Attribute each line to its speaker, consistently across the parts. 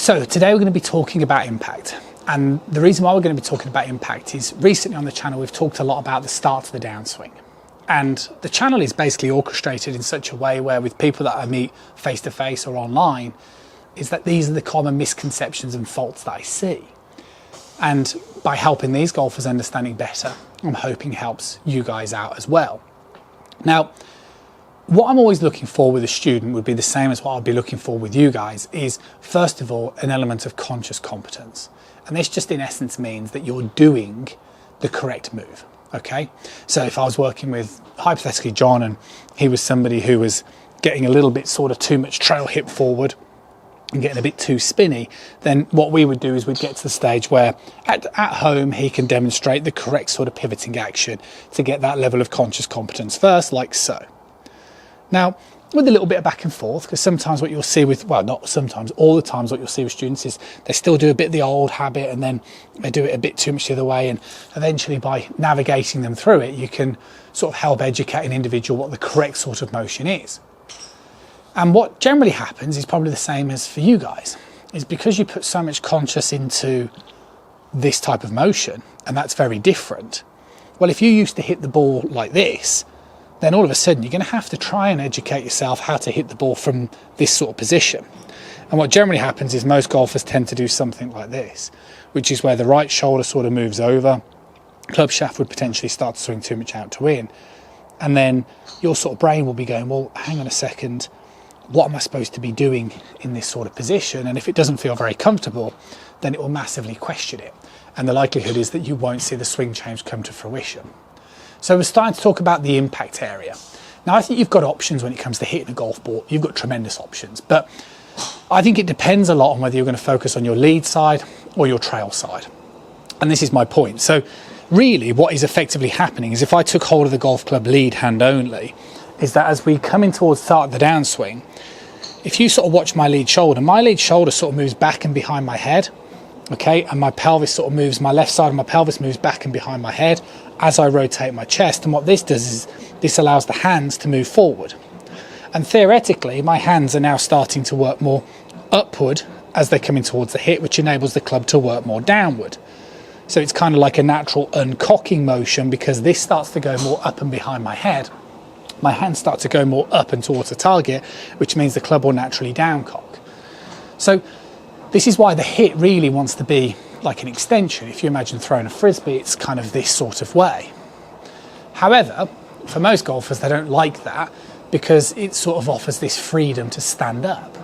Speaker 1: So today we're going to be talking about impact. And the reason why we're going to be talking about impact is recently on the channel we've talked a lot about the start of the downswing. And the channel is basically orchestrated in such a way where with people that I meet face to face or online, is that these are the common misconceptions and faults that I see. And by helping these golfers understanding better, I'm hoping helps you guys out as well. Now, what I'm always looking for with a student would be the same as what I'll be looking for with you guys is, first of all, an element of conscious competence. And this just in essence means that you're doing the correct move, okay? So if I was working with, hypothetically, John, and he was somebody who was getting a little bit sort of too much trail hip forward and getting a bit too spinny, then what we would do is we'd get to the stage where at home he can demonstrate the correct sort of pivoting action to get that level of conscious competence first, like so. Now, with a little bit of back and forth, because sometimes what you'll see with, well, not sometimes, all the times what you'll see with students is they still do a bit of the old habit and then they do it a bit too much the other way, and eventually by navigating them through it, you can sort of help educate an individual what the correct sort of motion is. And what generally happens is probably the same as for you guys, is because you put so much conscious into this type of motion, and that's very different. Well, if you used to hit the ball like this, then all of a sudden you're going to have to try and educate yourself how to hit the ball from this sort of position. And what generally happens is most golfers tend to do something like this, which is where the right shoulder sort of moves over, club shaft would potentially start to swing too much out to in, and then your sort of brain will be going, well, hang on a second, what am I supposed to be doing in this sort of position? And if it doesn't feel very comfortable, then it will massively question it. And the likelihood is that you won't see the swing change come to fruition. So we're starting to talk about the impact area. Now, I think you've got options when it comes to hitting a golf ball. You've got tremendous options, but I think it depends a lot on whether you're going to focus on your lead side or your trail side. And this is my point. So really what is effectively happening is if I took hold of the golf club lead hand only, is that as we come in towards the start of the downswing, if you sort of watch my lead shoulder sort of moves back and behind my head, okay, and my pelvis sort of moves, my left side of my pelvis moves back and behind my head as I rotate my chest. And what this does is this allows the hands to move forward. And theoretically, my hands are now starting to work more upward as they're coming towards the hit, which enables the club to work more downward. So it's kind of like a natural uncocking motion because this starts to go more up and behind my head. My hands start to go more up and towards the target, which means the club will naturally downcock. So this is why the hit really wants to be like an extension. If you imagine throwing a frisbee, it's kind of this sort of way. However, for most golfers, they don't like that because it sort of offers this freedom to stand up.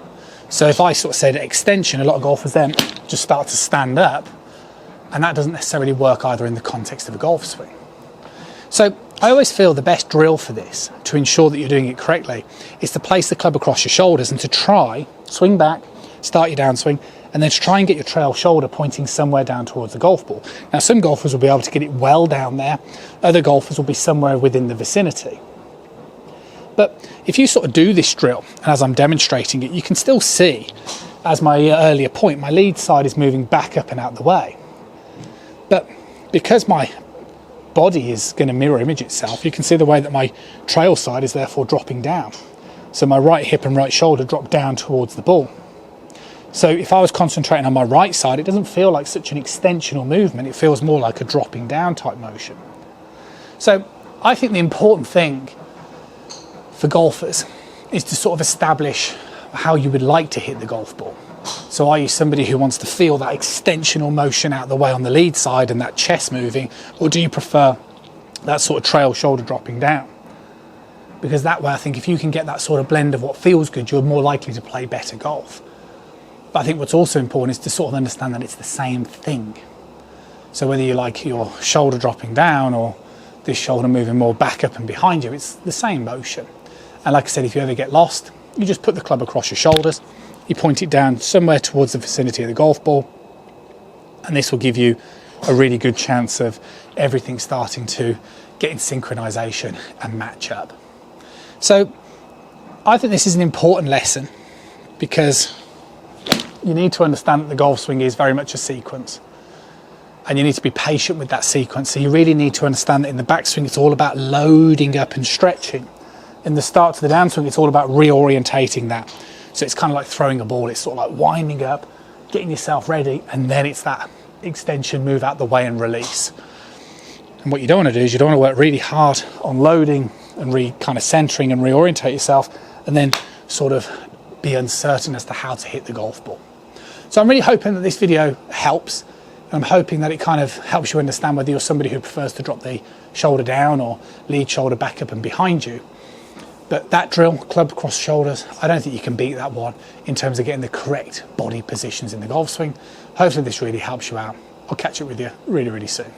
Speaker 1: So if I sort of said extension, a lot of golfers then just start to stand up, and that doesn't necessarily work either in the context of a golf swing. So I always feel the best drill for this, to ensure that you're doing it correctly, is to place the club across your shoulders and to try, swing back, start your downswing, and then to try and get your trail shoulder pointing somewhere down towards the golf ball. Now, some golfers will be able to get it well down there. Other golfers will be somewhere within the vicinity. But if you sort of do this drill, and as I'm demonstrating it, you can still see, as my earlier point, my lead side is moving back up and out the way. But because my body is going to mirror image itself, you can see the way that my trail side is therefore dropping down. So my right hip and right shoulder drop down towards the ball. So if I was concentrating on my right side, it doesn't feel like such an extensional movement. It feels more like a dropping down type motion. So I think the important thing for golfers is to sort of establish how you would like to hit the golf ball. So are you somebody who wants to feel that extensional motion out the way on the lead side and that chest moving, or do you prefer that sort of trail shoulder dropping down? Because that way I think if you can get that sort of blend of what feels good, you're more likely to play better golf. But I think what's also important is to sort of understand that it's the same thing. So whether you like your shoulder dropping down or this shoulder moving more back up and behind you, it's the same motion. And like I said, if you ever get lost, you just put the club across your shoulders, you point it down somewhere towards the vicinity of the golf ball, and this will give you a really good chance of everything starting to get in synchronization and match up. So I think this is an important lesson because you need to understand that the golf swing is very much a sequence, and you need to be patient with that sequence. So you really need to understand that in the backswing, it's all about loading up and stretching. In the start to the downswing, it's all about reorientating that. So it's kind of like throwing a ball. It's sort of like winding up, getting yourself ready, and then it's that extension, move out the way and release. And what you don't want to do is you don't want to work really hard on loading and kind of centering and reorientate yourself, and then sort of be uncertain as to how to hit the golf ball. So I'm really hoping that this video helps. I'm hoping that it kind of helps you understand whether you're somebody who prefers to drop the shoulder down or lead shoulder back up and behind you. But that drill, club across shoulders, I don't think you can beat that one in terms of getting the correct body positions in the golf swing. Hopefully this really helps you out. I'll catch up with you really, really soon.